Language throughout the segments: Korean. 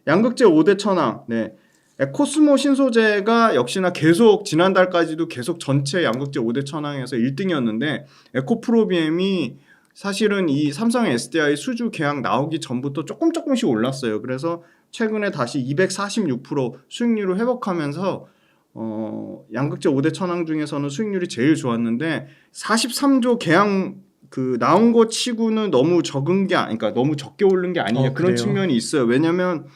양극재 5대 천왕. 네. 코스모 신소재가 역시나 계속 지난달까지도 계속 전체 양극재 5대 천왕에서 1등이었는데 에코프로비엠이 사실은 이 삼성 SDI 수주 계약 나오기 전부터 조금씩 올랐어요. 그래서 최근에 다시 246% 수익률을 회복하면서 양극재 5대 천왕 중에서는 수익률이 제일 좋았는데 43조 계약 그 나온 거 치고는 너무 적은 게 그러니까 너무 적게 오른 게 아니냐 그런 측면이 있어요. 왜냐하면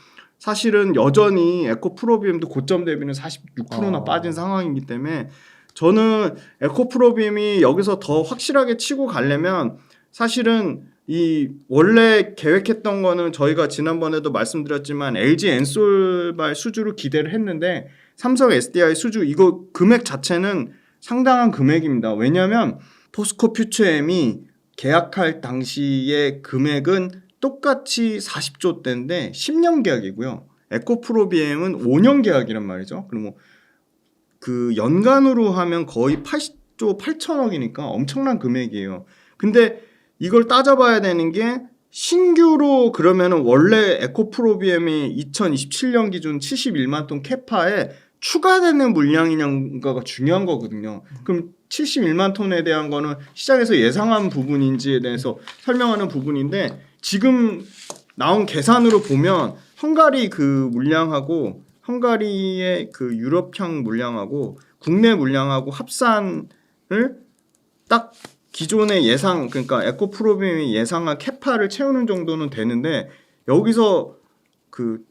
사실은 여전히 에코프로비엠도 고점 대비는 46%나 빠진 상황이기 때문에 저는 에코프로비엠이 여기서 더 확실하게 치고 가려면 사실은 이 원래 계획했던 거는 저희가 지난번에도 말씀드렸지만 LG 엔솔발 수주를 기대를 했는데 삼성 SDI 수주 이거 금액 자체는 상당한 금액입니다. 왜냐하면 포스코 퓨처엠이 계약할 당시의 금액은 똑같이 40조대인데 10년 계약이고요. 에코프로비엠은 5년 계약이란 말이죠. 그럼 그 연간으로 하면 거의 80조 8천억이니까 엄청난 금액이에요. 근데 이걸 따져봐야 되는 게 신규로 그러면은 원래 에코프로비엠이 2027년 기준 71만 톤 캐파에 추가되는 물량이냐가 중요한 거거든요. 그럼 71만 톤에 대한 거는 시장에서 예상한 부분인지에 대해서 설명하는 부분인데 지금 나온 계산으로 보면 헝가리 그 물량하고 헝가리의 그 유럽향 물량하고 국내 물량하고 합산을 딱 기존의 예상 그러니까 에코프로비엠이 예상한 캐파를 채우는 정도는 되는데 여기서 그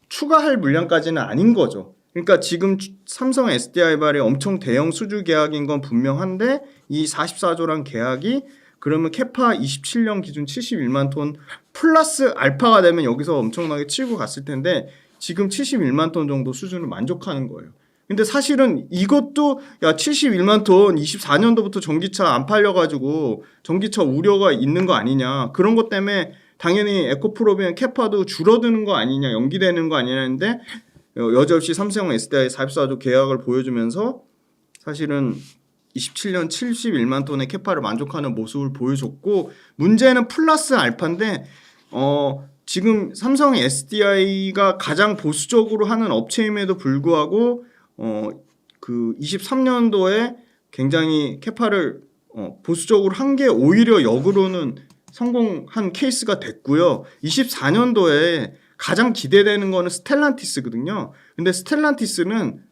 추가할 물량까지는 아닌 거죠. 그러니까 지금 삼성 SDI발이 엄청 대형 수주 계약인 건 분명한데 이 44조란 계약이 그러면 캐파 27년 기준 71만 톤 플러스 알파가 되면 여기서 엄청나게 치고 갔을 텐데 지금 71만 톤 정도 수준을 만족하는 거예요. 근데 사실은 이것도 야 71만 톤 24년도부터 전기차 안 팔려가지고 전기차 우려가 있는 거 아니냐 그런 것 때문에 당연히 에코프로비엠 캐파도 줄어드는 거 아니냐 연기되는 거 아니냐는데 여지없이 삼성 SDI 44조 계약을 보여주면서 사실은 27년 71만 톤의 캐파를 만족하는 모습을 보여줬고 문제는 플러스 알파인데 지금 삼성 SDI가 가장 보수적으로 하는 업체임에도 불구하고 그 23년도에 굉장히 캐파를 보수적으로 한 게 오히려 역으로는 성공한 케이스가 됐고요. 24년도에 가장 기대되는 거는 스텔란티스거든요. 근데 스텔란티스는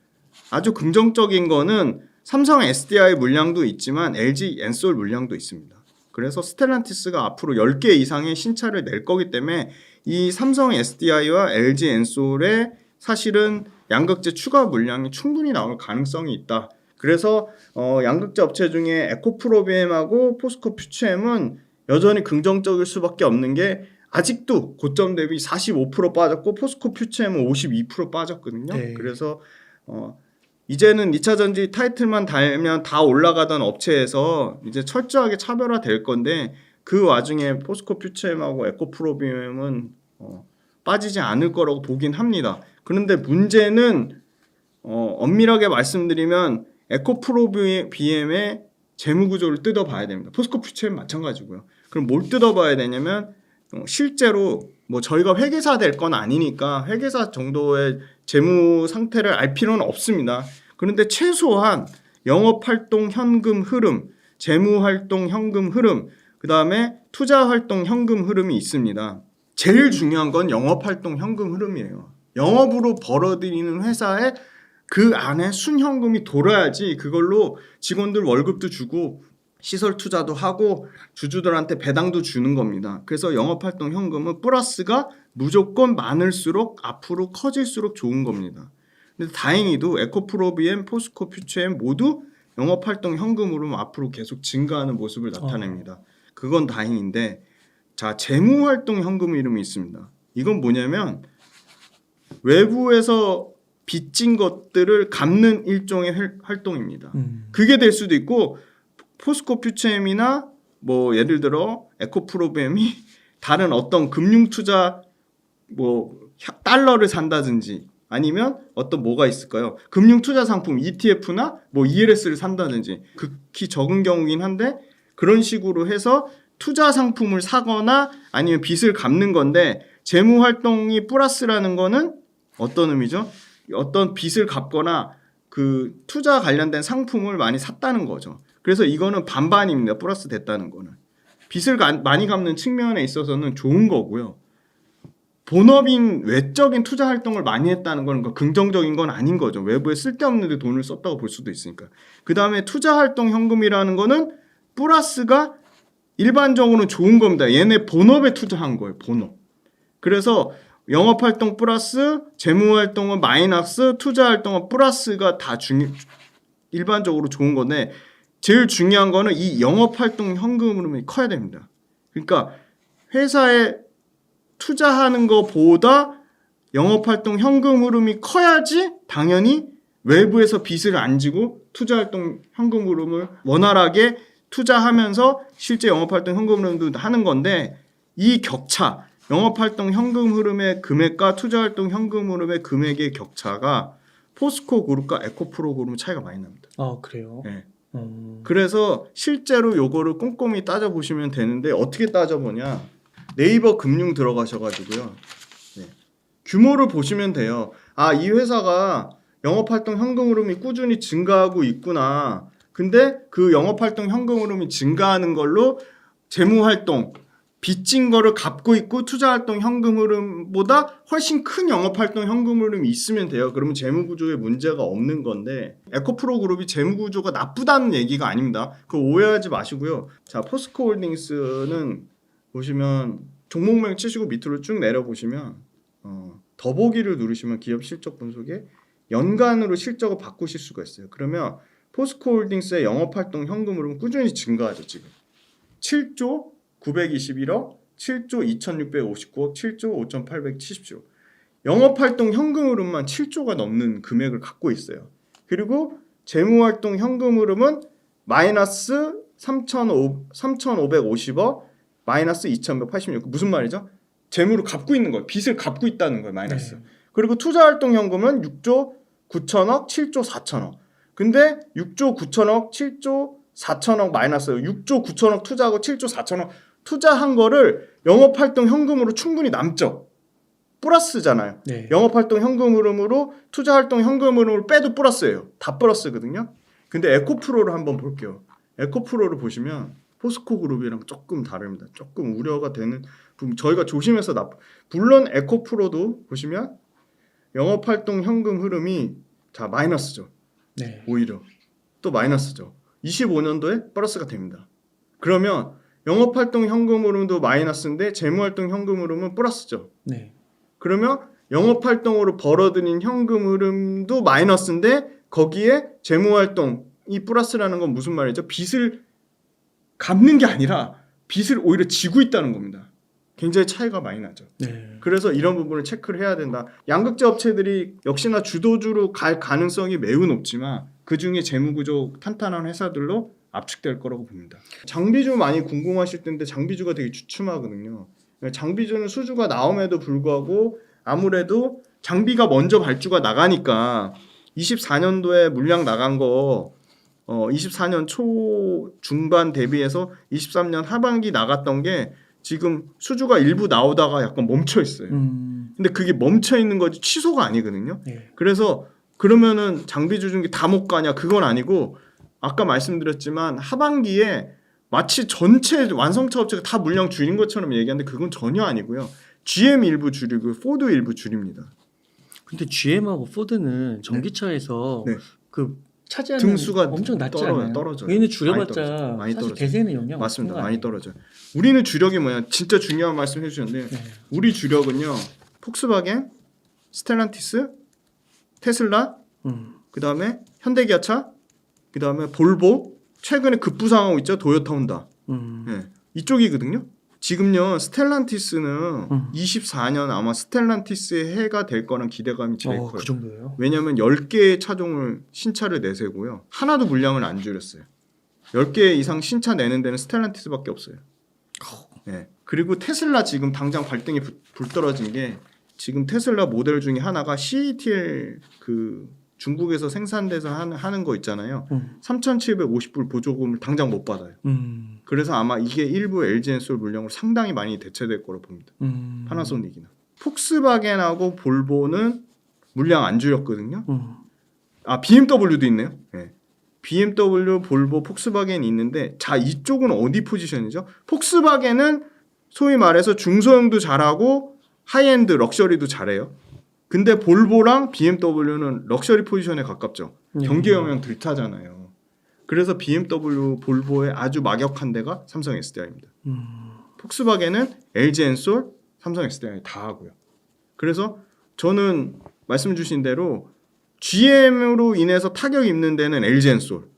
아주 긍정적인 거는 삼성 SDI 물량도 있지만 LG 엔솔 물량도 있습니다. 그래서 스텔란티스가 앞으로 10개 이상의 신차를 낼 거기 때문에 이 삼성 SDI와 LG 엔솔의 사실은 양극재 추가 물량이 충분히 나올 가능성이 있다. 그래서 양극재 업체 중에 에코프로비엠하고 포스코 퓨처엠은 여전히 긍정적일 수밖에 없는 게 아직도 고점 대비 45% 빠졌고 포스코 퓨처엠은 52% 빠졌거든요. 네. 그래서 이제는 2차 전지 타이틀만 달면 다 올라가던 업체에서 이제 철저하게 차별화될 건데 그 와중에 포스코 퓨처엠하고 에코프로비엠은 빠지지 않을 거라고 보긴 합니다. 그런데 문제는 엄밀하게 말씀드리면 에코프로비엠의 재무구조를 뜯어봐야 됩니다. 포스코 퓨처엠 마찬가지고요. 그럼 뭘 뜯어봐야 되냐면 실제로 뭐 저희가 회계사 될 건 아니니까 회계사 정도의 재무 상태를 알 필요는 없습니다. 그런데 최소한 영업활동 현금 흐름, 재무활동 현금 흐름, 그 다음에 투자활동 현금 흐름이 있습니다. 제일 중요한 건 영업활동 현금 흐름이에요. 영업으로 벌어들이는 회사에 그 안에 순현금이 돌아야지 그걸로 직원들 월급도 주고 시설 투자도 하고 주주들한테 배당도 주는 겁니다. 그래서 영업활동 현금은 플러스가 무조건 많을수록 앞으로 커질수록 좋은 겁니다. 근데 다행히도 에코프로비엠, 포스코 퓨처엠 모두 영업활동 현금으로 앞으로 계속 증가하는 모습을 나타냅니다. 그건 다행인데 자 재무활동 현금 이름이 있습니다. 이건 뭐냐면 외부에서 빚진 것들을 갚는 일종의 활동입니다. 그게 될 수도 있고 포스코 퓨처엠이나 뭐 예를 들어 에코프로비엠이 다른 어떤 금융 투자 뭐 달러를 산다든지 아니면 어떤 뭐가 있을까요? 금융 투자 상품 ETF나 뭐 ELS를 산다든지 극히 적은 경우긴 한데 그런 식으로 해서 투자 상품을 사거나 아니면 빚을 갚는 건데 재무 활동이 플러스라는 거는 어떤 의미죠? 어떤 빚을 갚거나 그 투자 관련된 상품을 많이 샀다는 거죠. 그래서 이거는 반반입니다. 플러스 됐다는 거는. 빚을 많이 갚는 측면에 있어서는 좋은 거고요. 본업인 외적인 투자 활동을 많이 했다는 건 긍정적인 건 아닌 거죠. 외부에 쓸데없는 데 돈을 썼다고 볼 수도 있으니까. 그 다음에 투자 활동 현금이라는 거는 플러스가 일반적으로는 좋은 겁니다. 얘네 본업에 투자한 거예요. 본업. 그래서 영업활동 플러스 재무활동은 마이너스 투자활동은 플러스가 다 일반적으로 좋은 건데 제일 중요한 거는 이 영업활동 현금 흐름이 커야 됩니다. 그러니까 회사에 투자하는 것보다 영업활동 현금 흐름이 커야지 당연히 외부에서 빚을 안 지고 투자활동 현금 흐름을 원활하게 투자하면서 실제 영업활동 현금 흐름도 하는 건데 이 격차 영업활동 현금 흐름의 금액과 투자활동 현금 흐름의 금액의 격차가 포스코 그룹과 에코프로 그룹 차이가 많이 납니다. 아 그래요? 네. 그래서 실제로 요거를 꼼꼼히 따져보시면 되는데 어떻게 따져보냐 네이버 금융 들어가셔가지고요. 네. 규모를 보시면 돼요. 아, 이 회사가 영업활동 현금 흐름이 꾸준히 증가하고 있구나. 근데 그 영업활동 현금 흐름이 증가하는 걸로 재무활동 빚진 거를 갚고 있고 투자활동 현금 흐름보다 훨씬 큰 영업활동 현금 흐름이 있으면 돼요. 그러면 재무구조에 문제가 없는 건데 에코프로 그룹이 재무구조가 나쁘다는 얘기가 아닙니다. 그거 오해하지 마시고요. 자, 포스코홀딩스는 보시면 종목명 치시고 밑으로 쭉 내려보시면 더보기를 누르시면 기업 실적 분석에 연간으로 실적을 바꾸실 수가 있어요. 그러면 포스코홀딩스의 영업활동 현금 흐름은 꾸준히 증가하죠. 지금 7조 921억, 7조 2659억, 7조 5870조. 영업활동 현금 흐름만 7조가 넘는 금액을 갖고 있어요. 그리고 재무활동 현금 흐름은 마이너스 3,550억, 마이너스 2,186억. 무슨 말이죠? 재무를 갚고 있는 거예요. 빚을 갚고 있다는 거예요. 마이너스. 네. 그리고 투자활동 현금은 6조 9천억, 7조 4천억. 근데 6조 9천억, 7조 4천억 마이너스 6조 9천억 투자하고 7조 4천억 투자한 거를 영업활동 현금으로 충분히 남죠. 플러스잖아요. 네. 영업활동 현금 흐름으로 투자활동 현금 흐름을 빼도 플러스예요. 다 플러스거든요. 근데 에코프로를 한번 볼게요. 에코프로를 보시면 포스코 그룹이랑 조금 다릅니다. 조금 우려가 되는 저희가 조심해서 물론 에코프로도 보시면 영업활동 현금 흐름이 자 마이너스죠. 네. 오히려 또 마이너스죠. 25년도에 플러스가 됩니다. 그러면 영업활동 현금 흐름도 마이너스인데 재무활동 현금 흐름은 플러스죠. 네. 그러면 영업활동으로 벌어들인 현금 흐름도 마이너스인데 거기에 재무활동이 플러스라는 건 무슨 말이죠? 빚을 갚는 게 아니라 빚을 오히려 지고 있다는 겁니다. 굉장히 차이가 많이 나죠. 네. 그래서 이런 부분을 체크를 해야 된다. 양극재 업체들이 역시나 주도주로 갈 가능성이 매우 높지만 그중에 재무구조 탄탄한 회사들로 압축될 거라고 봅니다. 장비주 많이 궁금하실 텐데 장비주가 되게 주춤하거든요. 장비주는 수주가 나옴에도 불구하고 아무래도 장비가 먼저 발주가 나가니까 24년도에 물량 나간 거 24년 초 중반 대비해서 23년 하반기 나갔던 게 지금 수주가 일부 나오다가 약간 멈춰 있어요. 근데 그게 멈춰 있는 거지 취소가 아니거든요. 네. 그래서 그러면은 장비주 중에 다 못 가냐? 그건 아니고 아까 말씀드렸지만 하반기에 마치 전체 완성차 업체가 다 물량 줄인 것처럼 얘기하는데 그건 전혀 아니고요. GM 일부 줄이고 포드 일부 줄입니다. 근데 GM하고 포드는 전기차에서 네. 그 차지하는 등수가 엄청 낮지 않아요? 떨어져요. 얘는 줄여봤자 많이 사실 대세는 영향 맞습니다. 없는 많이 떨어져요. 우리는 주력이 뭐냐? 진짜 중요한 말씀 해주셨는데 우리 주력은요. 폭스바겐, 스텔란티스, 테슬라, 그 다음에 현대기아차, 그 다음에 볼보, 최근에 급부상하고 있죠. 도요타 혼다. 네. 이쪽이거든요. 지금요 스텔란티스는 24년 아마 스텔란티스의 해가 될 거란 기대감이 제일 커요. 그 정도예요? 왜냐하면 10개의 차종을 신차를 내세고요. 하나도 물량을 안 줄였어요. 10개 이상 신차 내는 데는 스텔란티스밖에 없어요. 네. 그리고 테슬라 지금 당장 발등에 불 떨어진 게 지금 테슬라 모델 중에 하나가 CATL 그 중국에서 생산돼서 하는 거 있잖아요. 3,750불 보조금을 당장 못 받아요. 그래서 아마 이게 일부 LG 엔솔 물량으로 상당히 많이 대체될 거로 봅니다. 파나소닉이나. 폭스바겐하고 볼보는 물량 안 줄였거든요. BMW도 있네요. 네. BMW, 볼보, 폭스바겐이 있는데 자 이쪽은 어디 포지션이죠? 폭스바겐은 소위 말해서 중소형도 잘하고 하이엔드 럭셔리도 잘해요. 근데 볼보랑 BMW는 럭셔리 포지션에 가깝죠. 경계 영향 덜 타잖아요. 그래서 BMW, 볼보의 아주 막역한 데가 삼성 SDI입니다. 폭스바겐은 LG 엔솔, 삼성 SDI 다 하고요. 그래서 저는 말씀 주신 대로 GM으로 인해서 타격이 입는 데는 LG 엔솔,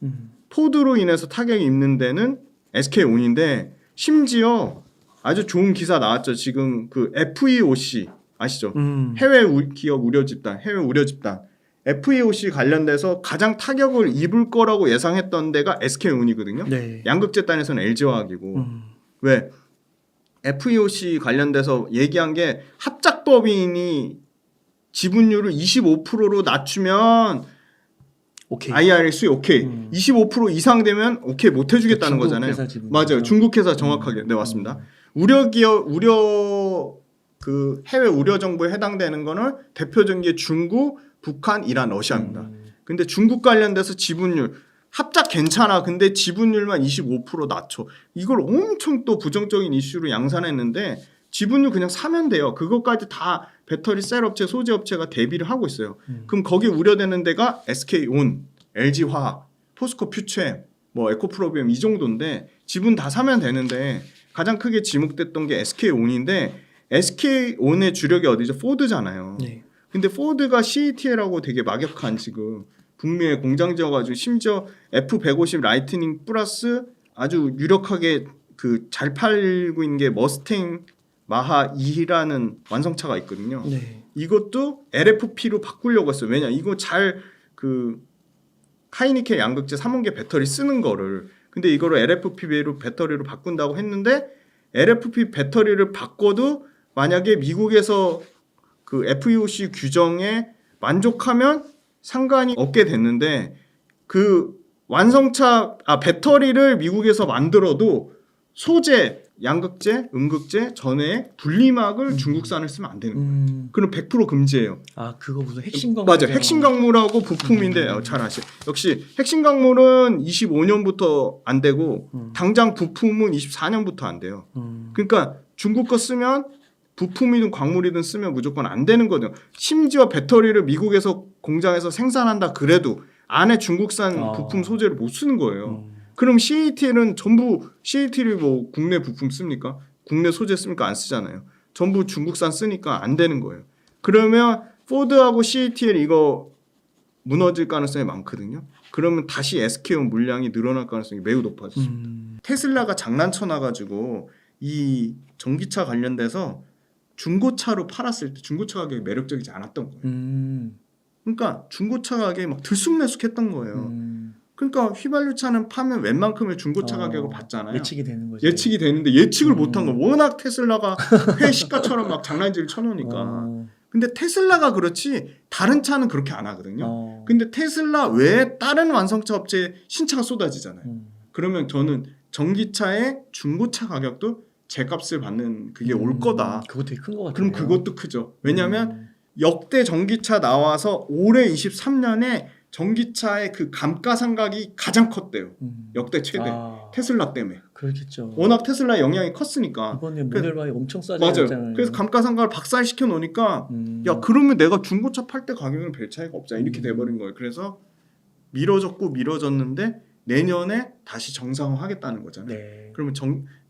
포드로 인해서 타격이 입는 데는 SK온인데 심지어 아주 좋은 기사 나왔죠. 지금 그 FEOC 아시죠? 해외 기업 우려 집단, 해외 우려 집단. FEOC 관련돼서 가장 타격을 입을 거라고 예상했던 데가 SK온이거든요. 네. 양극재단에서는 LG화학이고. 왜? FEOC 관련돼서 얘기한 게 합작법인이 지분율을 25%로 낮추면 오케이. IRA 수익 오케이. 25% 이상 되면 오케이 못 해주겠다는 중국 거잖아요. 회사 지분. 맞아요. 중국 회사 정확하게. 네 맞습니다. 우려 그 해외 우려 정보에 해당되는 거는 대표적인 게 중국, 북한, 이란, 러시아입니다. 근데 중국 관련돼서 지분율 합작 괜찮아. 근데 지분율만 25% 낮춰. 이걸 엄청 또 부정적인 이슈로 양산했는데 지분율 그냥 사면 돼요. 그것까지 다 배터리 셀 업체, 소재 업체가 대비를 하고 있어요. 그럼 거기 우려되는 데가 SK온, LG화학, 포스코 퓨처엠, 뭐 에코프로비움 이 정도인데 지분 다 사면 되는데 가장 크게 지목됐던 게 SK온인데 SK온의 주력이 어디죠? 포드잖아요. 네. 근데 포드가 CATL하고 되게 막역한 지금 북미에 공장 지어가지고 심지어 F150 라이트닝 플러스 아주 유력하게 그 잘 팔고 있는 게 머스탱 마하 2라는 완성차가 있거든요. 네. 이것도 LFP로 바꾸려고 했어요. 왜냐? 이거 잘 그 하이니켈 양극재 3원계 배터리 쓰는 거를 근데 이거를 LFP로 배터리로 바꾼다고 했는데 LFP 배터리를 바꿔도 만약에 미국에서 그 FEOC 규정에 만족하면 상관이 없게 됐는데 그 완성차 배터리를 미국에서 만들어도 소재, 양극재, 음극재 전에 분리막을 중국산을 쓰면 안 되는 거예요. 그럼 100% 금지예요. 아 그거 무슨 핵심 광물? 맞아요. 핵심 광물하고 부품인데 잘 아시죠. 역시 핵심 광물은 25년부터 안 되고 당장 부품은 24년부터 안 돼요. 그러니까 중국 거 쓰면 부품이든 광물이든 쓰면 무조건 안 되는 거죠. 심지어 배터리를 미국에서 공장에서 생산한다 그래도 안에 중국산 부품 소재를 못 쓰는 거예요. 그럼 CATL은 전부 CATL이 뭐 국내 부품 씁니까? 국내 소재 씁니까? 안 쓰잖아요. 전부 중국산 쓰니까 안 되는 거예요. 그러면 포드하고 CATL 이거 무너질 가능성이 많거든요. 그러면 다시 SK온 물량이 늘어날 가능성이 매우 높아졌습니다. 테슬라가 장난쳐 놔가지고 이 전기차 관련돼서 중고차로 팔았을 때 중고차 가격이 매력적이지 않았던 거예요. 그러니까 중고차 가격이 막 들쑥날쑥했던 거예요. 그러니까 휘발유차는 파면 웬만큼의 중고차 가격을 받잖아요. 예측이 되는 거죠. 예측이 되는데 예측을 못한 거. 워낙 테슬라가 회 시가처럼 막 장난질을 쳐놓으니까. 근데 테슬라가 그렇지 다른 차는 그렇게 안 하거든요. 근데 테슬라 외에 다른 완성차 업체에 신차가 쏟아지잖아요. 그러면 저는 전기차의 중고차 가격도 제값을 받는 그게 올 거다. 그거 되게 큰 거 같아요. 그럼 그것도 크죠. 왜냐하면 역대 전기차 나와서 올해 23년에 전기차의 그 감가상각이 가장 컸대요. 역대 최대. 테슬라 때문에. 그렇겠죠. 워낙 테슬라 영향이 컸으니까. 이번에 모델 Y 엄청 싸졌잖아요. 맞아요. 그래서 감가상각을 박살시켜 놓으니까 야 그러면 내가 중고차 팔 때 가격은 별 차이가 없잖아. 이렇게 돼버린 거예요. 그래서 미뤄졌는데 내년에 다시 정상화하겠다는 거잖아요. 네. 그러면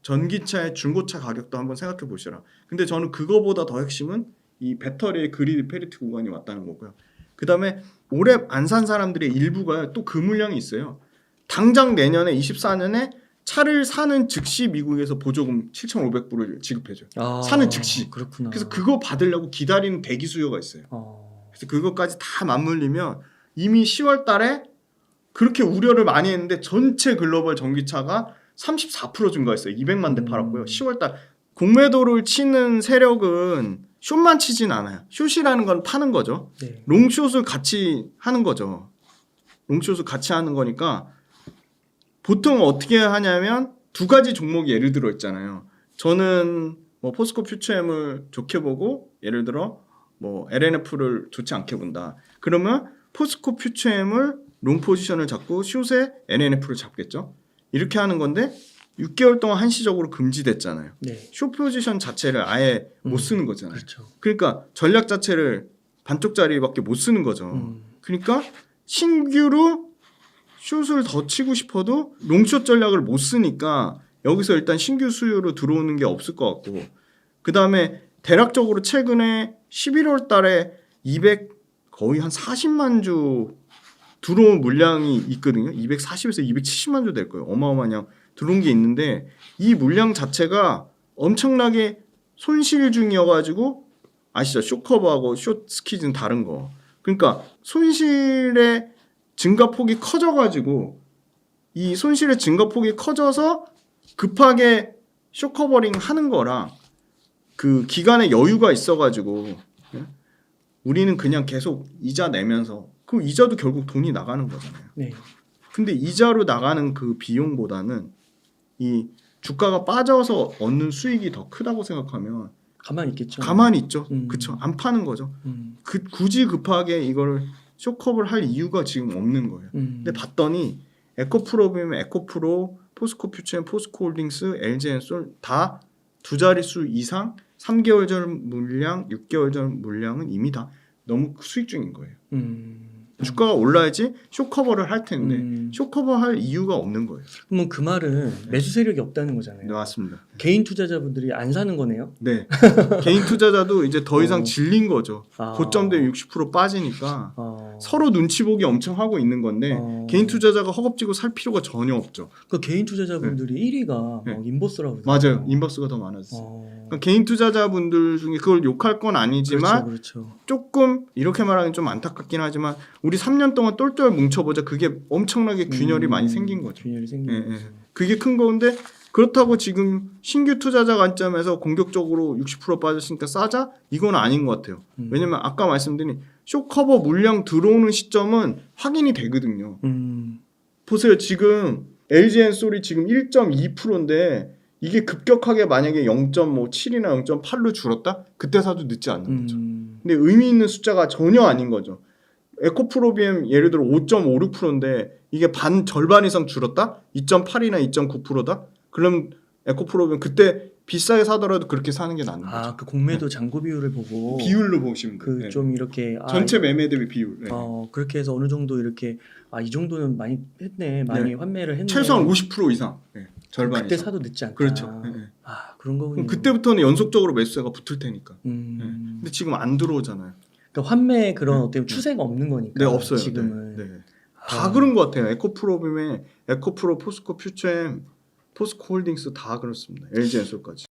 전기차의 중고차 가격도 한번 생각해 보시라. 근데 저는 그거보다 더 핵심은 이 배터리의 그리드 페리티 구간이 왔다는 거고요. 그 다음에 올해 안 산 사람들의 일부가 또 그 물량이 있어요. 당장 내년에 24년에 차를 사는 즉시 미국에서 보조금 7,500불을 지급해줘요. 사는 즉시. 그렇구나. 그래서 그거 받으려고 기다리는 대기 수요가 있어요. 그래서 그것까지 다 맞물리면 이미 10월 달에 그렇게 우려를 많이 했는데 전체 글로벌 전기차가 34% 증가했어요. 200만 대 팔았고요. 10월 달 공매도를 치는 세력은 숏만 치진 않아요. 숏이라는 건 파는 거죠. 네. 롱숏을 같이 하는 거죠. 롱숏을 같이 하는 거니까 보통 어떻게 하냐면 두 가지 종목이 예를 들어 있잖아요. 저는 뭐 포스코 퓨처엠을 좋게 보고 예를 들어 뭐 LNF를 좋지 않게 본다. 그러면 포스코 퓨처엠을 롱 포지션을 잡고 숏에 NNF를 잡겠죠. 이렇게 하는 건데 6개월 동안 한시적으로 금지됐잖아요. 네. 숏 포지션 자체를 아예 못 쓰는 거잖아요. 그렇죠. 그러니까 전략 자체를 반쪽짜리밖에 못 쓰는 거죠. 그러니까 신규로 숏을 더 치고 싶어도 롱숏 전략을 못 쓰니까 여기서 일단 신규 수요로 들어오는 게 없을 것 같고 그 다음에 대략적으로 최근에 11월 달에 200 거의 한 40만 주 들어온 물량이 있거든요. 240에서 270만 주 될 거예요. 어마어마한 양 들어온 게 있는데 이 물량 자체가 엄청나게 손실 중이어가지고 아시죠? 숏커버하고 숏 스키즈는 다른 거. 그러니까 손실의 증가폭이 커져가지고 이 손실의 증가폭이 커져서 급하게 숏커버링 하는 거랑 그 기간에 여유가 있어가지고 우리는 그냥 계속 이자 내면서 그 이자도 결국 돈이 나가는 거잖아요. 네. 근데 이자로 나가는 그 비용보다는 이 주가가 빠져서 얻는 수익이 더 크다고 생각하면 가만히 있겠죠. 가만히 있죠. 음. 그쵸? 안 파는 거죠. 음. 굳이 급하게 이걸 숏컵을 할 이유가 지금 없는 거예요. 근데 봤더니 에코프로비면 에코프로, 포스코 퓨처엠, 포스코 홀딩스, LG엔솔 다 두 자릿수 이상 3개월 전 물량, 6개월 전 물량은 이미 다 너무 수익 중인 거예요. 주가가 올라야지 숏커버를 할 텐데 숏커버 할 이유가 없는 거예요. 그러면 그 말은 매수 세력이 없다는 거잖아요. 네, 맞습니다. 개인 투자자분들이 안 사는 거네요. 네. 개인 투자자도 이제 더 이상 질린 거죠. 아. 고점대 60% 빠지니까 서로 눈치 보기 엄청 하고 있는 건데 개인 투자자가 허겁지겁 살 필요가 전혀 없죠. 그 개인 투자자분들이 1위가 네. 막 인버스라고 맞아요. 인버스가 더 많아졌어요. 그러니까 개인 투자자분들 중에 그걸 욕할 건 아니지만 그렇죠. 조금 이렇게 말하기 좀 안타깝긴 하지만 우리 3년 동안 똘똘 뭉쳐보자. 그게 엄청나게 균열이 많이 생긴 거죠. 균열이 생긴 예, 거죠. 예. 그게 큰 건데 그렇다고 지금 신규 투자자 관점에서 공격적으로 60% 빠졌으니까 싸자? 이건 아닌 것 같아요. 왜냐면 아까 말씀드린 숏커버 물량 들어오는 시점은 확인이 되거든요. 보세요. 지금 LG엔솔이 지금 1.2%인데 이게 급격하게 만약에 0.7이나 0.8로 줄었다? 그때 사도 늦지 않는 거죠. 근데 의미 있는 숫자가 전혀 아닌 거죠. 에코프로비엠 예를 들어 5.56%인데 이게 절반 이상 줄었다? 2.8이나 2.9%다? 그럼 에코프로비엠 그때 비싸게 사더라도 그렇게 사는 게 낫는 거죠. 그 공매도 잔고 비율을 보고 비율로 보시면 돼요. 네. 좀 이렇게 전체 매매 대비 비율. 네. 그렇게 해서 어느 정도 이렇게 이 정도는 많이 했네, 많이 네. 환매를 했네. 최소한 50% 이상. 네. 절반 그때 이상. 사도 늦지 않다. 그렇죠. 네. 그런 거군요. 그럼 그때부터는 연속적으로 매수세가 붙을 테니까. 네. 근데 지금 안 들어오잖아요. 그러니까 환매 그런 어떤 추세가 없는 거니까. 네, 없어요. 지금은. 네. 다 그런 것 같아요. 에코프로비엠에 에코프로, 포스코 퓨처엠, 포스코 홀딩스 다 그렇습니다. LG엔솔까지.